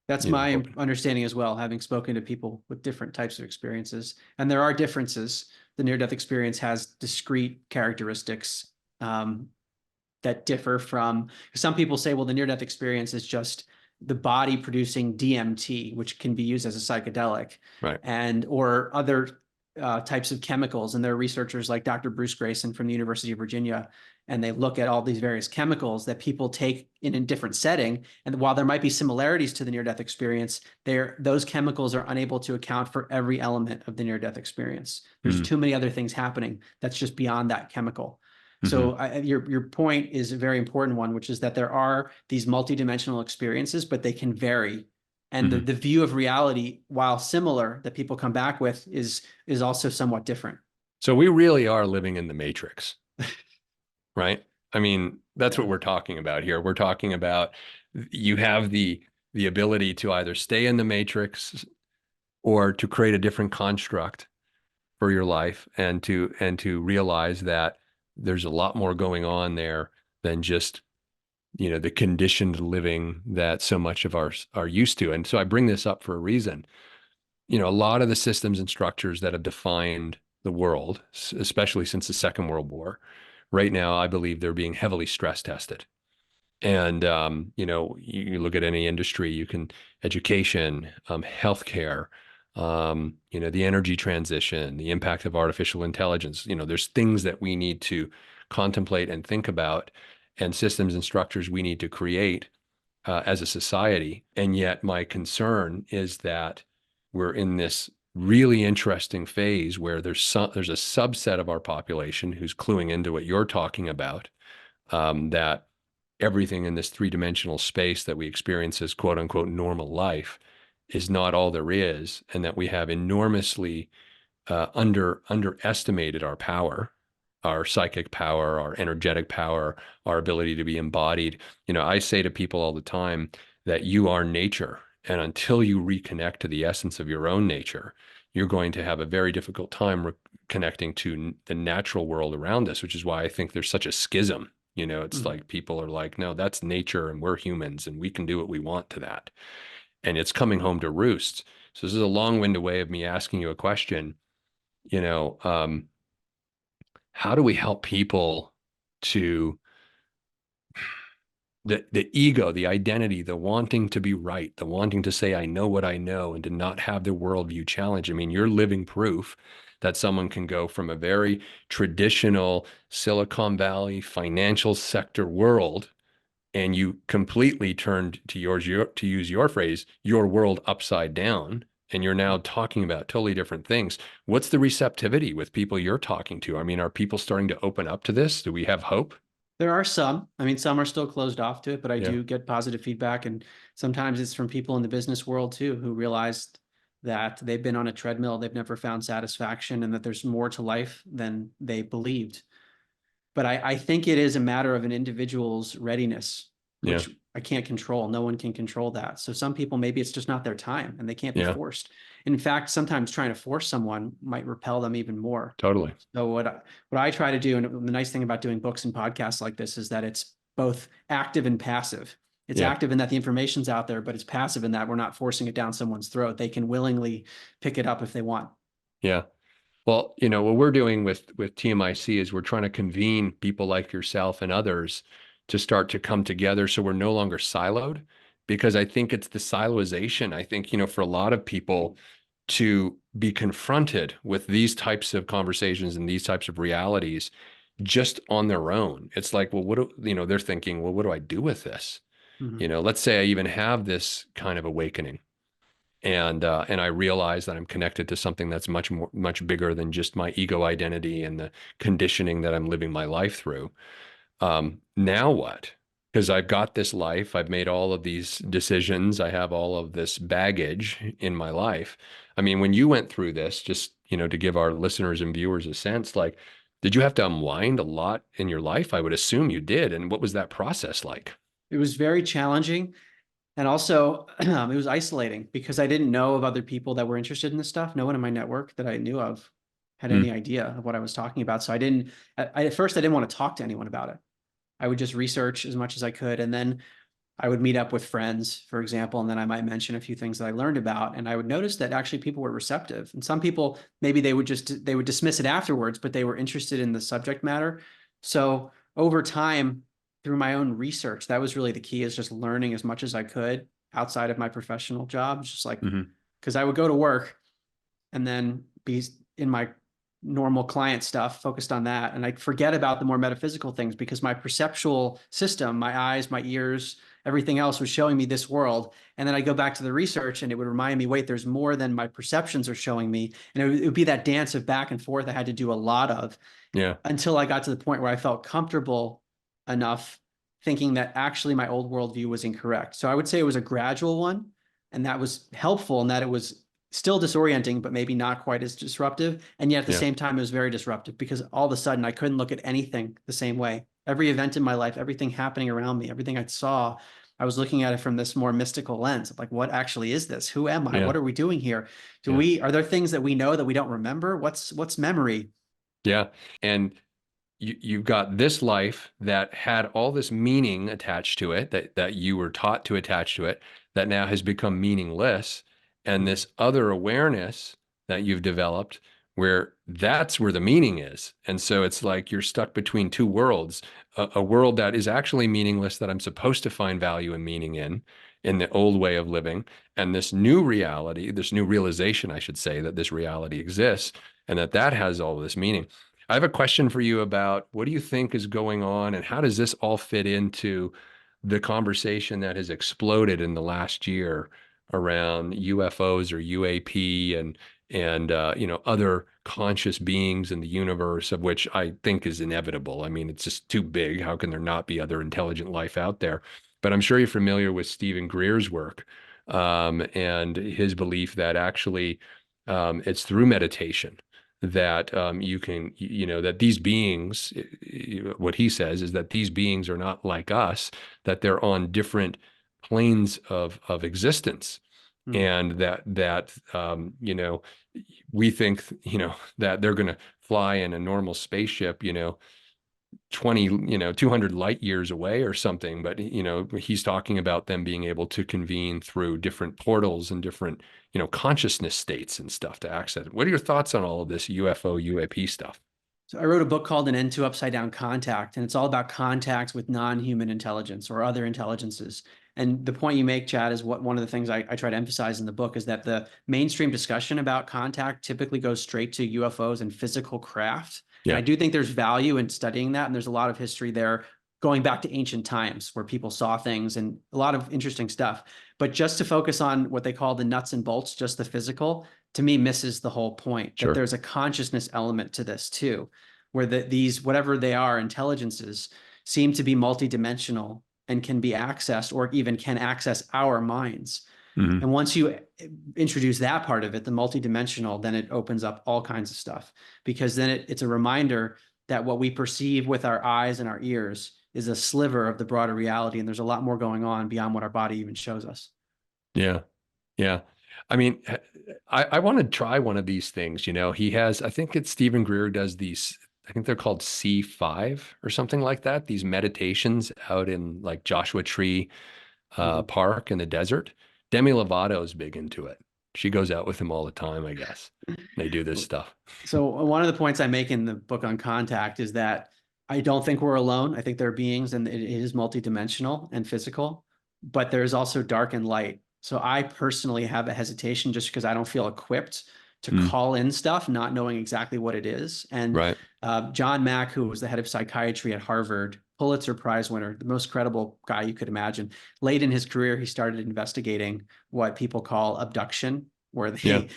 That's my understanding as well, having spoken to people with different types of experiences. And there are differences. The near-death experience has discrete characteristics that differ from, some people say, well, the near-death experience is just the body producing DMT, which can be used as a psychedelic, right? Or other types of chemicals. And there are researchers like Dr. Bruce Grayson from the University of Virginia, and they look at all these various chemicals that people take in a different setting. And while there might be similarities to the near-death experience, those chemicals are unable to account for every element of the near-death experience. There's too many other things happening that's just beyond that chemical. So your point is a very important one, which is that there are these multidimensional experiences, but they can vary. And the view of reality, while similar, that people come back with is also somewhat different. So we really are living in the Matrix, right? I mean, that's what we're talking about here. We're talking about you have the ability to either stay in the Matrix or to create a different construct for your life, and to realize that there's a lot more going on there than just, the conditioned living that so much of ours are used to. And so I bring this up for a reason. A lot of the systems and structures that have defined the world, especially since the Second World War, right now, I believe they're being heavily stress tested. And, you look at any industry, education, healthcare, the energy transition, the impact of artificial intelligence, there's things that we need to contemplate and think about, and systems and structures we need to create as a society. And yet my concern is that we're in this really interesting phase where there's a subset of our population who's cluing into what you're talking about, that everything in this three-dimensional space that we experience as quote unquote normal life is not all there is, and that we have enormously underestimated our power, our psychic power, our energetic power, our ability to be embodied. I say to people all the time that you are nature. And until you reconnect to the essence of your own nature, you're going to have a very difficult time connecting to the natural world around us, which is why I think there's such a schism. It's like people are like, no, that's nature and we're humans and we can do what we want to that. And it's coming home to roost. So this is a long-winded way of me asking you a question. How do we help people to the ego, the identity, the wanting to be right, the wanting to say, I know what I know, and to not have the worldview challenge? I mean, you're living proof that someone can go from a very traditional Silicon Valley financial sector world, and you completely turned to to use your phrase, your world upside down. And you're now talking about totally different things. What's the receptivity with people you're talking to? I mean, are people starting to open up to this? Do we have hope? There are some. I mean, some are still closed off to it, but I Yeah. do get positive feedback. And sometimes it's from people in the business world too, who realized that they've been on a treadmill, they've never found satisfaction, and that there's more to life than they believed. But I think it is a matter of an individual's readiness, which I can't control. No one can control that. So some people, maybe it's just not their time and they can't be forced. In fact, sometimes trying to force someone might repel them even more. Totally. So what I try to do, and the nice thing about doing books and podcasts like this is that it's both active and passive. It's active in that the information's out there, but it's passive in that we're not forcing it down someone's throat. They can willingly pick it up if they want. Yeah. Well, what we're doing with TMIC is we're trying to convene people like yourself and others to start to come together so we're no longer siloed, because I think it's the siloization. I think, for a lot of people to be confronted with these types of conversations and these types of realities just on their own. It's like, well, they're thinking, well, what do I do with this? Let's say I even have this kind of awakening. And I realize that I'm connected to something that's much bigger than just my ego identity and the conditioning that I'm living my life through. Now what? Because I've got this life, I've made all of these decisions, I have all of this baggage in my life. I mean, when you went through this, just to give our listeners and viewers a sense, like, did you have to unwind a lot in your life? I would assume you did. And what was that process like? It was very challenging. And also, it was isolating because I didn't know of other people that were interested in this stuff. No one in my network that I knew of had any idea of what I was talking about. So at first I didn't want to talk to anyone about it. I would just research as much as I could. And then I would meet up with friends, for example, and then I might mention a few things that I learned about. And I would notice that actually people were receptive. And some people, maybe they would dismiss it afterwards, but they were interested in the subject matter. So over time, through my own research, that was really the key, is just learning as much as I could outside of my professional job. Just like, because I would go to work and then be in my normal client stuff, focused on that. And I'd forget about the more metaphysical things because my perceptual system, my eyes, my ears, everything else was showing me this world. And then I go back to the research and it would remind me, wait, there's more than my perceptions are showing me. And it would be that dance of back and forth I had to do a lot of until I got to the point where I felt comfortable enough thinking that actually my old worldview was incorrect. So I would say it was a gradual one, and that was helpful in that it was still disorienting, but maybe not quite as disruptive. And yet at the same time, it was very disruptive because all of a sudden I couldn't look at anything the same way. Every event in my life, everything happening around me, everything I saw, I was looking at it from this more mystical lens of like, what actually is this? Who am I? What are we doing here? Are there things that we know that we don't remember? What's memory? Yeah. And you've got this life that had all this meaning attached to it, that you were taught to attach to it, that now has become meaningless. And this other awareness that you've developed, where that's where the meaning is. And so it's like you're stuck between two worlds, a world that is actually meaningless, that I'm supposed to find value and meaning in the old way of living, and this new reality, this new realization, I should say, that this reality exists and that has all of this meaning. I have a question for you about what do you think is going on and how does this all fit into the conversation that has exploded in the last year around UFOs or UAP and other conscious beings in the universe, of which I think is inevitable. I mean, it's just too big. How can there not be other intelligent life out there? But I'm sure you're familiar with Stephen Greer's work, and his belief that actually it's through meditation that you can, that these beings, what he says is that these beings are not like us, that they're on different planes of existence. And we think, that they're going to fly in a normal spaceship, 200 light years away or something. But, he's talking about them being able to convene through different portals and different, consciousness states and stuff to access it. What are your thoughts on all of this UFO, UAP stuff? So I wrote a book called An End to Upside Down Contact, and it's all about contacts with non-human intelligence or other intelligences. And the point you make, Chad, is one of the things I try to emphasize in the book is that the mainstream discussion about contact typically goes straight to UFOs and physical craft. And Yeah, I do think there's value in studying that. And there's a lot of history there going back to ancient times where people saw things and a lot of interesting stuff. But just to focus on what they call the nuts and bolts, just the physical, to me misses the whole point, that sure. there's a consciousness element to this too, where these, whatever they are, intelligences seem to be multidimensional and can be accessed, or even can access our minds. Mm-hmm. And once you introduce that part of it, the multidimensional, then it opens up all kinds of stuff, because then it's a reminder that what we perceive with our eyes and our ears is a sliver of the broader reality. And there's a lot more going on beyond what our body even shows us. Yeah. Yeah. I mean, I want to try one of these things. He has, I think it's Stephen Greer does these, I think they're called C5 or something like that. These meditations out in like Joshua Tree Park in the desert. Demi Lovato is big into it. She goes out with him all the time, I guess. They do this stuff. So one of the points I make in the book on contact is that I don't think we're alone. I think there are beings, and it is multidimensional and physical, but there's also dark and light. So I personally have a hesitation just because I don't feel equipped to call in stuff, not knowing exactly what it is. And Right. John Mack, who was the head of psychiatry at Harvard, Pulitzer Prize winner, the most credible guy you could imagine. Late in his career, he started investigating what people call abduction, where they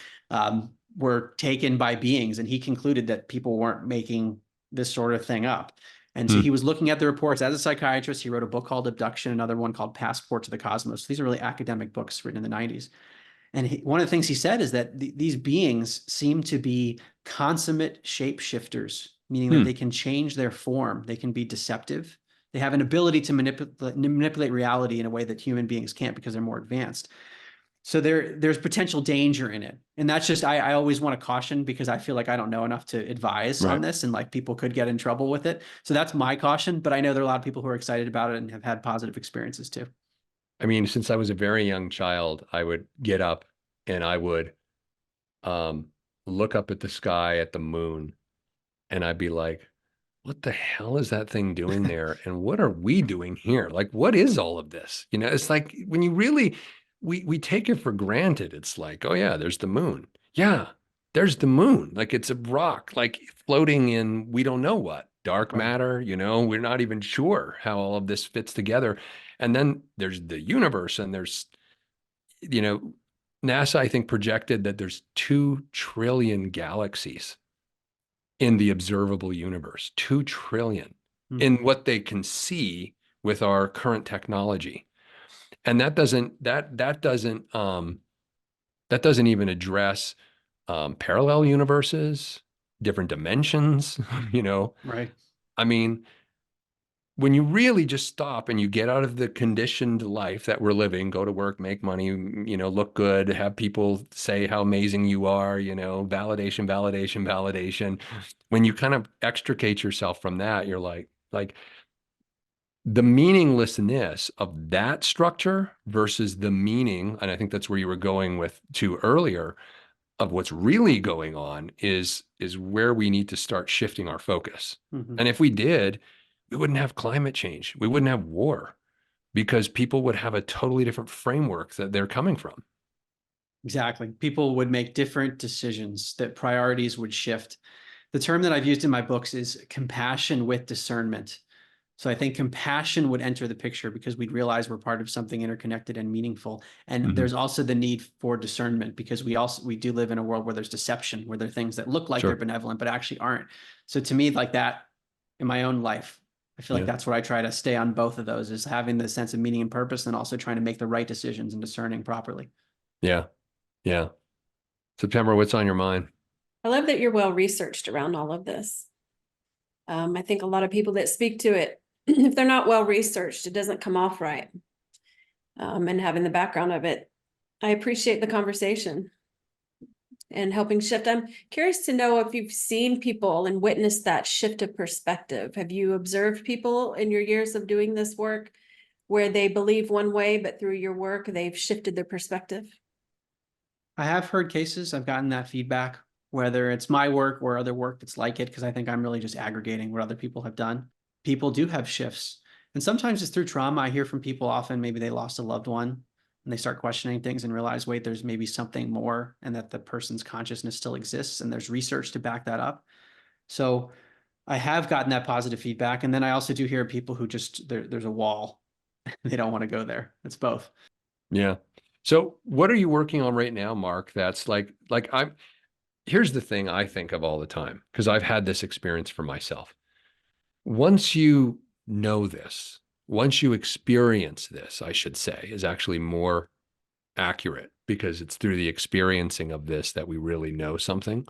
were taken by beings. And he concluded that people weren't making this sort of thing up. And so he was looking at the reports as a psychiatrist. He wrote a book called Abduction, another one called Passport to the Cosmos. These are really academic books written in the 90s. And one of the things he said is that these beings seem to be consummate shapeshifters, meaning that they can change their form. They can be deceptive. They have an ability to manipulate reality in a way that human beings can't because they're more advanced. So there's potential danger in it. And that's just, I always want to caution, because I feel like I don't know enough to advise on this, and like people could get in trouble with it. So that's my caution, but I know there are a lot of people who are excited about it and have had positive experiences too. I mean, since I was a very young child, I would get up and I would look up at the sky at the moon, and I'd be like, what the hell is that thing doing there? And what are we doing here? Like, what is all of this? It's like when you really, we take it for granted. It's like, oh yeah, there's the moon. Yeah, there's the moon. Like it's a rock, like floating in, we don't know what, dark matter, we're not even sure how all of this fits together. And then there's the universe, and there's, NASA, I think, projected that there's 2 trillion galaxies in the observable universe, 2 trillion in what they can see with our current technology. And that doesn't even address parallel universes, different dimensions, Right. I mean, when you really just stop and you get out of the conditioned life that we're living, go to work, make money, look good, have people say how amazing you are, validation, validation, validation. When you kind of extricate yourself from that, you're like the meaninglessness of that structure versus the meaning, and I think that's where you were going to earlier, of what's really going on is where we need to start shifting our focus. And if we did, we wouldn't have climate change. We wouldn't have war, because people would have a totally different framework that they're coming from. Exactly. People would make different decisions, that priorities would shift. The term that I've used in my books is compassion with discernment. So I think compassion would enter the picture because we'd realize we're part of something interconnected and meaningful. And there's also the need for discernment because we do live in a world where there's deception, where there are things that look like they're Sure. benevolent, but actually aren't. So to me, like that in my own life, I feel like Yeah. that's where I try to stay on both of those, is having the sense of meaning and purpose and also trying to make the right decisions and discerning properly. Yeah. Yeah. September, what's on your mind? I love that you're well researched around all of this. I think a lot of people that speak to it, if they're not well researched, it doesn't come off right. And having the background of it, I appreciate the conversation and helping shift. I'm curious to know if you've seen people and witnessed that shift of perspective. Have you observed people in your years of doing this work where they believe one way, but through your work, they've shifted their perspective? I have heard cases, I've gotten that feedback, whether it's my work or other work that's like it, because I think I'm really just aggregating what other people have done. People do have shifts. And sometimes it's through trauma. I hear from people often, maybe they lost a loved one and they start questioning things and realize, wait, there's maybe something more and that the person's consciousness still exists. And there's research to back that up. So I have gotten that positive feedback. And then I also do hear people who just, there's a wall. They don't want to go there. It's both. Yeah. So what are you working on right now, Mark? That's here's the thing I think of all the time, because I've had this experience for myself. Once you know this, once you experience this, I should say, is actually more accurate because it's through the experiencing of this that we really know something.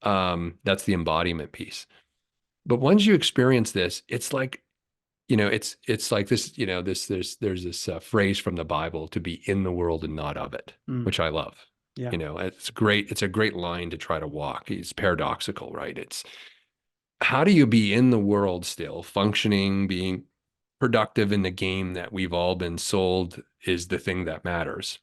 That's the embodiment piece. But once you experience this, it's like, it's like this, there's this phrase from the Bible, to be in the world and not of it, which I love. Yeah. It's great. It's a great line to try to walk. It's paradoxical, right? It's how do you be in the world still functioning, being productive in the game that we've all been sold is the thing that matters,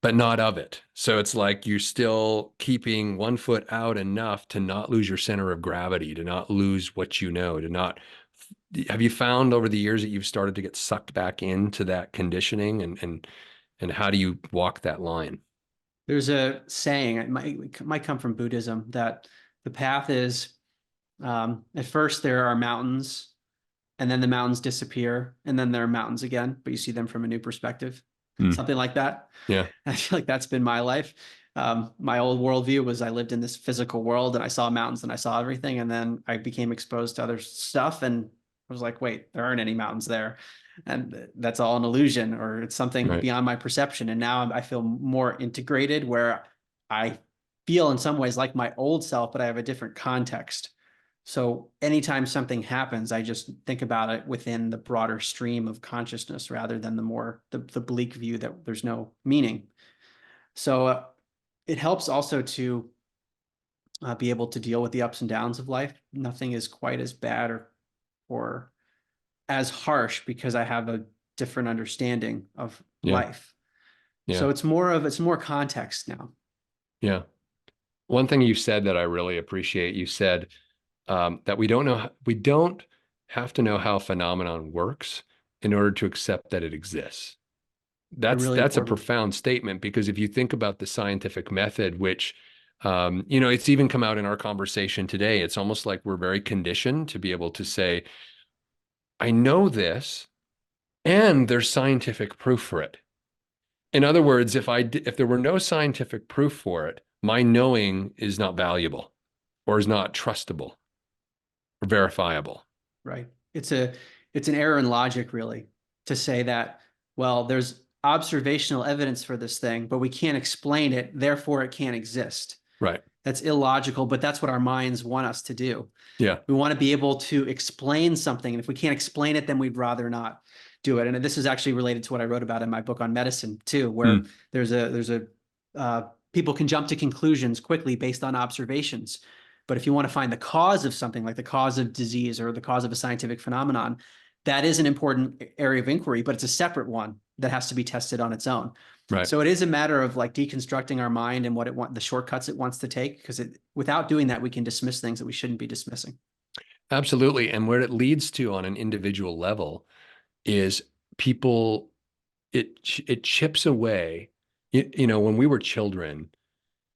but not of it. So it's like you're still keeping one foot out enough to not lose your center of gravity, to not lose what you know, to not. Have you found over the years that you've started to get sucked back into that conditioning, and how do you walk that line? There's a saying, it might come from Buddhism, that the path is, at first there are mountains, and then the mountains disappear, and then there are mountains again, but you see them from a new perspective, something like that. Yeah. I feel like that's been my life. My old worldview was I lived in this physical world and I saw mountains and I saw everything. And then I became exposed to other stuff and I was like, wait, there aren't any mountains there. And that's all an illusion, or it's something beyond my perception. And now I feel more integrated, where I feel in some ways like my old self, but I have a different context. So anytime something happens, I just think about it within the broader stream of consciousness rather than the bleak view that there's no meaning. So it helps also to be able to deal with the ups and downs of life. Nothing is quite as bad or as harsh because I have a different understanding of life. Yeah. So it's more context now. Yeah. One thing you said that I really appreciate, you said that we don't have to know how a phenomenon works in order to accept that it exists. That's a profound statement, because if you think about the scientific method, which it's even come out in our conversation today, it's almost like we're very conditioned to be able to say, I know this, and there's scientific proof for it. In other words, if there were no scientific proof for it, my knowing is not valuable, or is not trustable, or verifiable. Right. It's an error in logic, really, to say that, well, there's observational evidence for this thing, but we can't explain it, therefore it can't exist. Right. That's illogical, but that's what our minds want us to do. Yeah. We want to be able to explain something. And if we can't explain it, then we'd rather not do it. And this is actually related to what I wrote about in my book on medicine too, where people can jump to conclusions quickly based on observations. But if you want to find the cause of something, like the cause of disease or the cause of a scientific phenomenon, that is an important area of inquiry, but it's a separate one that has to be tested on its own. Right. So it is a matter of like deconstructing our mind and the shortcuts it wants to take, because without doing that, we can dismiss things that we shouldn't be dismissing. Absolutely. And where it leads to on an individual level is it chips away. When we were children,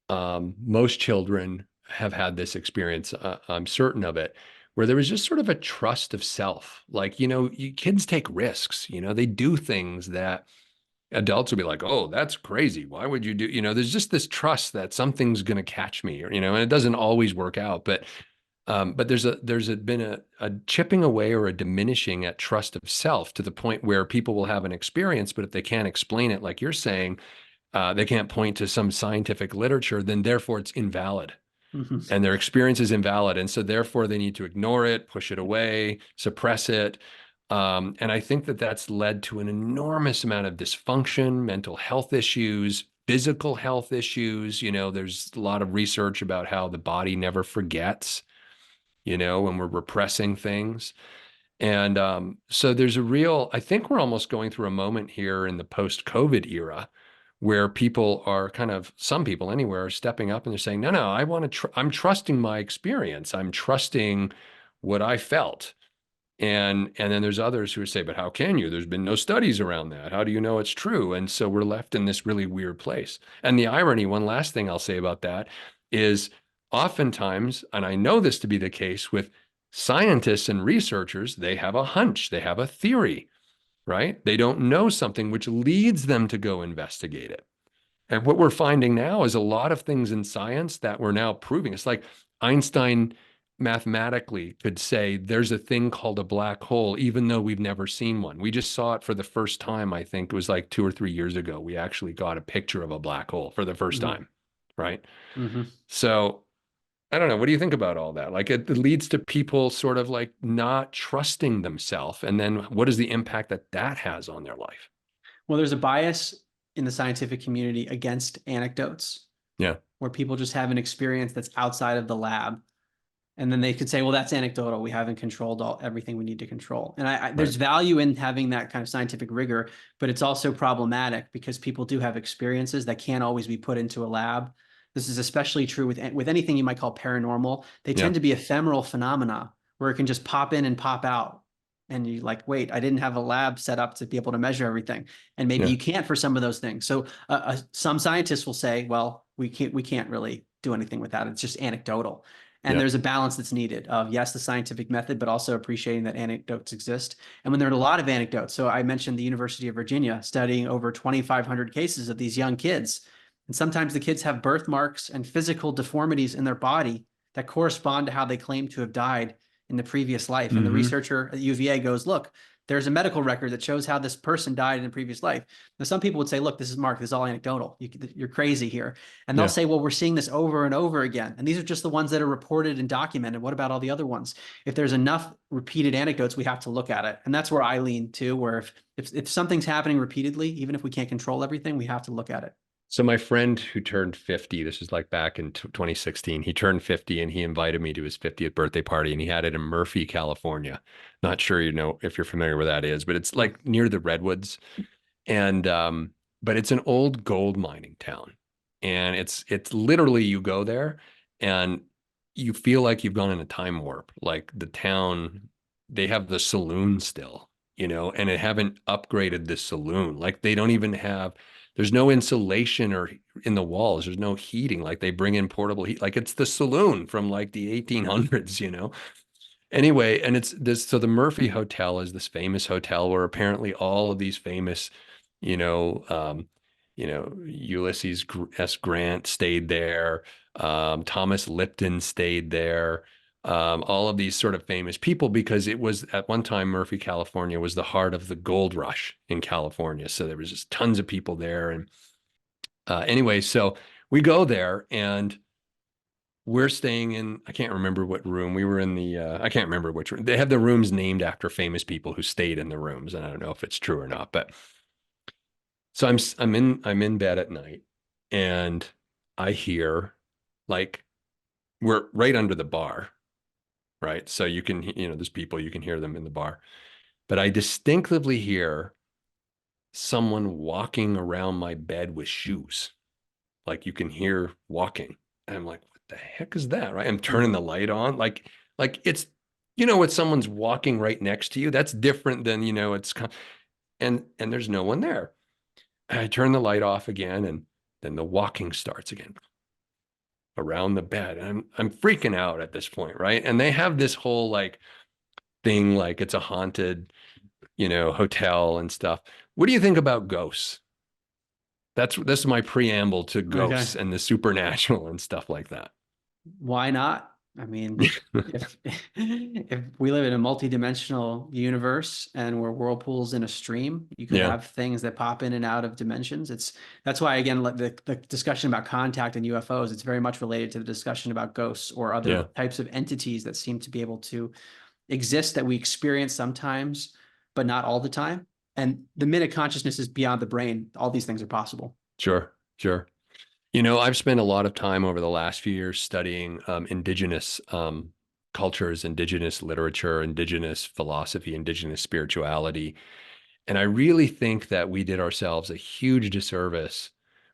most children have had this experience. I'm certain of it, where there was just sort of a trust of self. Like, kids take risks, they do things that adults will be like, oh, that's crazy. Why would you do, there's just this trust that something's going to catch me, and it doesn't always work out, but there's been a chipping away or a diminishing at trust of self, to the point where people will have an experience, but if they can't explain it, like you're saying, they can't point to some scientific literature, then therefore it's invalid. Mhm. And their experience is invalid. And so therefore they need to ignore it, push it away, suppress it. And I think that that's led to an enormous amount of dysfunction, mental health issues, physical health issues. There's a lot of research about how the body never forgets, when we're repressing things. And so there's I think we're almost going through a moment here in the post-COVID era where people are some people anywhere are stepping up and they're saying, no, I'm trusting my experience. I'm trusting what I felt. And then there's others who say, but how can you? There's been no studies around that. How do you know it's true? And so we're left in this really weird place. And the irony, one last thing I'll say about that is oftentimes, and I know this to be the case with scientists and researchers, they have a hunch, they have a theory, right? They don't know something, which leads them to go investigate it. And what we're finding now is a lot of things in science that we're now proving. It's like Einstein mathematically could say there's a thing called a black hole, even though we've never seen one. We just saw it for the first time. I think it was like 2 or 3 years ago. We actually got a picture of a black hole for the first Mhm. time, right? Mhm. So I don't know. What do you think about all that? Like it leads to people sort of like not trusting themselves. And then what is the impact that that has on their life? Well, there's a bias in the scientific community against anecdotes, Yeah. where people just have an experience that's outside of the lab. And then they could say, well, that's anecdotal. We haven't controlled everything we need to control. And there's Right. value in having that kind of scientific rigor, but it's also problematic because people do have experiences that can't always be put into a lab. This is especially true with anything you might call paranormal. They Yeah. tend to be ephemeral phenomena where it can just pop in and pop out. And you like, wait, I didn't have a lab set up to be able to measure everything. And maybe Yeah. you can't for some of those things. So some scientists will say, well, we can't really do anything with that. It's just anecdotal. And Yeah. there's a balance that's needed of, yes, the scientific method, but also appreciating that anecdotes exist. And when there are a lot of anecdotes, so I mentioned the University of Virginia studying over 2,500 cases of these young kids. And sometimes the kids have birthmarks and physical deformities in their body that correspond to how they claim to have died in the previous life. And the Mm-hmm. researcher at UVA goes, look, there's a medical record that shows how this person died in a previous life. Now, some people would say, look, this is Mark, this is all anecdotal. You're crazy here. And they'll Yeah. say, well, we're seeing this over and over again. And these are just the ones that are reported and documented. What about all the other ones? If there's enough repeated anecdotes, we have to look at it. And that's where I lean to, where if something's happening repeatedly, even if we can't control everything, we have to look at it. So my friend who turned 50, this is like back in 2016, he turned 50 and he invited me to his 50th birthday party, and he had it in Murphy, California. Not sure if you're familiar where that is, but it's like near the Redwoods. And but it's an old gold mining town. And it's literally, you go there and you feel like you've gone in a time warp. Like the town, they have the saloon still, and they haven't upgraded the saloon. Like they don't even have, there's no insulation or in the walls. There's no heating. Like they bring in portable heat. Like it's the saloon from like the 1800s. Anyway, and it's this, so the Murphy Hotel is this famous hotel where apparently all of these famous, you know, um, Ulysses S. Grant stayed there. Thomas Lipton stayed there. All of these sort of famous people, because it was at one time, Murphy, California was the heart of the gold rush in California. So there was just tons of people there. And anyway, so we go there and we're staying in, I can't remember what room. We were in I can't remember which room. They have the rooms named after famous people who stayed in the rooms. And I don't know if it's true or not, but so I'm in bed at night and I hear, like, we're right under the bar, right? So you can, there's people, you can hear them in the bar, but I distinctively hear someone walking around my bed with shoes. Like you can hear walking. And I'm like, what the heck is that? Right. I'm turning the light on. Like it's, what someone's walking right next to you. That's different than, and there's no one there. And I turn the light off again, and then the walking starts again. around the bed. I'm freaking out at this point, right? And they have this whole like thing, like it's a haunted, hotel and stuff. What do you think about ghosts? This is my preamble to Okay. ghosts and the supernatural and stuff like that. Why not? I mean, if if we live in a multi-dimensional universe and we're whirlpools in a stream, you could Yeah, have things that pop in and out of dimensions. That's why again, like the discussion about contact and UFOs, it's very much related to the discussion about ghosts or other yeah, types of entities that seem to be able to exist that we experience sometimes, but not all the time. And the minute consciousness is beyond the brain, all these things are possible. sure, sure. I've spent a lot of time over the last few years studying indigenous cultures, indigenous literature, indigenous philosophy, indigenous spirituality. And I really think that we did ourselves a huge disservice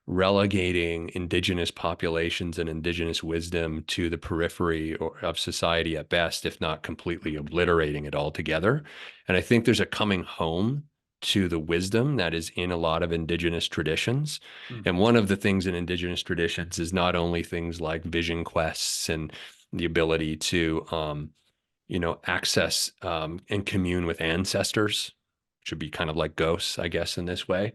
relegating indigenous populations and indigenous wisdom to the periphery of society at best, if not completely obliterating it altogether. And I think there's a coming home to the wisdom that is in a lot of indigenous traditions. Mm. And one of the things in indigenous traditions is not only things like vision quests and the ability to, access and commune with ancestors, which would be kind of like ghosts, I guess, in this way.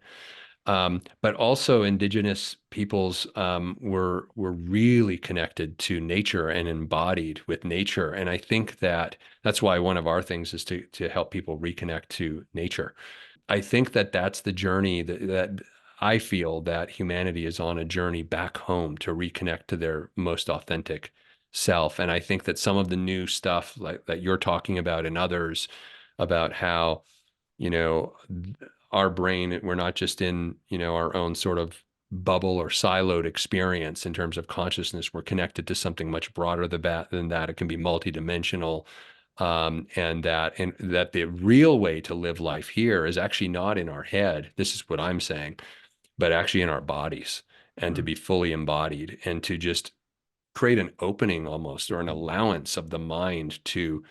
But also indigenous peoples were really connected to nature and embodied with nature. And I think that that's why one of our things is to help people reconnect to nature. I think that that's the journey that I feel that humanity is on a journey back home to reconnect to their most authentic self. And I think that some of the new stuff like that you're talking about and others about how, you know, our brain, we're not just in, our own sort of bubble or siloed experience in terms of consciousness. We're connected to something much broader than that. It can be multidimensional. And that the real way to live life here is actually not in our head. This is what I'm saying, but actually in our bodies, and to Mm. be fully embodied and to just create an opening almost, or an allowance of the mind to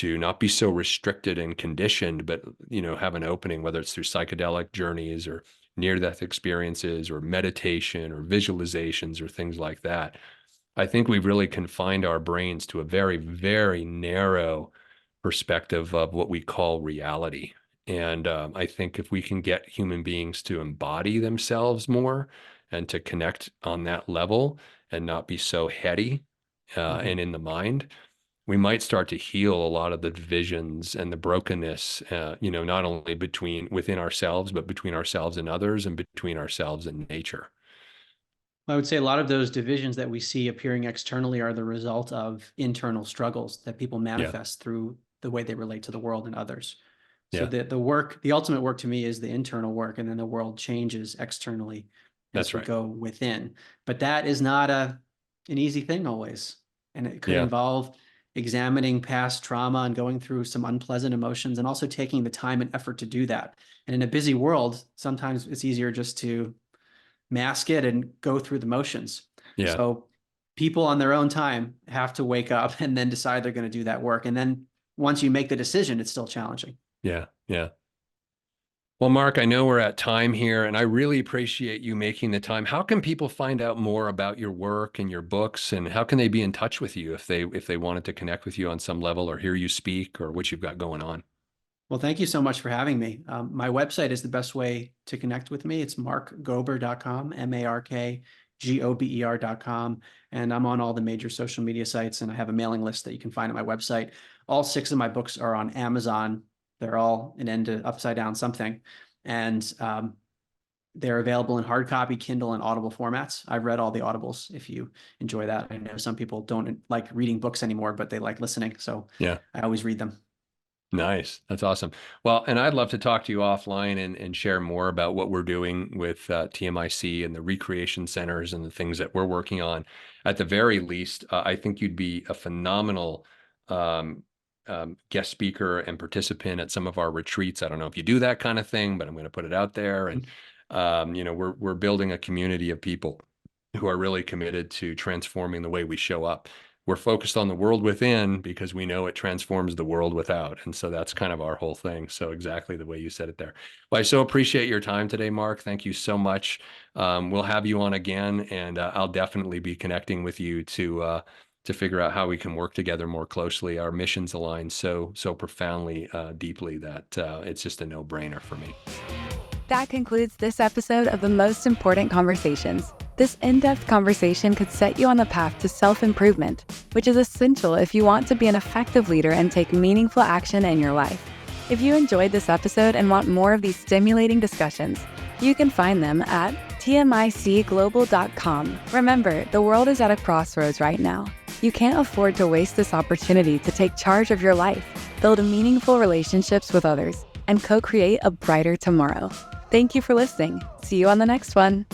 not be so restricted and conditioned, but have an opening, whether it's through psychedelic journeys or near-death experiences or meditation or visualizations or things like that. I think we've really confined our brains to a very, very narrow perspective of what we call reality. And I think if we can get human beings to embody themselves more and to connect on that level and not be so heady Mhm. and in the mind, we might start to heal a lot of the divisions and the brokenness, not only within ourselves, but between ourselves and others and between ourselves and nature. I would say a lot of those divisions that we see appearing externally are the result of internal struggles that people Yeah. manifest through the way they relate to the world and others. So Yeah. the ultimate work to me is the internal work, and then the world changes externally as That's we right. go within. But that is not an easy thing always. And it could Yeah. involve examining past trauma and going through some unpleasant emotions and also taking the time and effort to do that. And in a busy world, sometimes it's easier just to mask it and go through the motions. Yeah. So people on their own time have to wake up and then decide they're going to do that work. And then once you make the decision, it's still challenging. Yeah. Yeah. Well, Mark, I know we're at time here, and I really appreciate you making the time. How can people find out more about your work and your books, and how can they be in touch with you if they wanted to connect with you on some level or hear you speak or what you've got going on? Well, thank you so much for having me. My website is the best way to connect with me. It's markgober.com, markgober.com. And I'm on all the major social media sites, and I have a mailing list that you can find at my website. All 6 of my books are on Amazon. They're all an end to upside down something. And they're available in hard copy, Kindle, and Audible formats. I've read all the Audibles if you enjoy that. I know some people don't like reading books anymore, but they like listening. So Yeah. I always read them. Nice. That's awesome. Well, and I'd love to talk to you offline and share more about what we're doing with TMIC and the recreation centers and the things that we're working on. At the very least, I think you'd be a phenomenal um, guest speaker and participant at some of our retreats. I don't know if you do that kind of thing, but I'm going to put it out there. And we're building a community of people who are really committed to transforming the way we show up we're focused on the world within because we know it transforms the world without. And so that's kind of our whole thing. So exactly the way you said it there. Well, I so appreciate your time today, Mark. Thank you so much. We'll have you on again, and I'll definitely be connecting with you to figure out how we can work together more closely. Our missions align so profoundly, deeply, that it's just a no-brainer for me. That concludes this episode of The Most Important Conversations. This in-depth conversation could set you on the path to self-improvement, which is essential if you want to be an effective leader and take meaningful action in your life. If you enjoyed this episode and want more of these stimulating discussions, you can find them at tmicglobal.com. Remember, the world is at a crossroads right now. You can't afford to waste this opportunity to take charge of your life, build meaningful relationships with others, and co-create a brighter tomorrow. Thank you for listening. See you on the next one.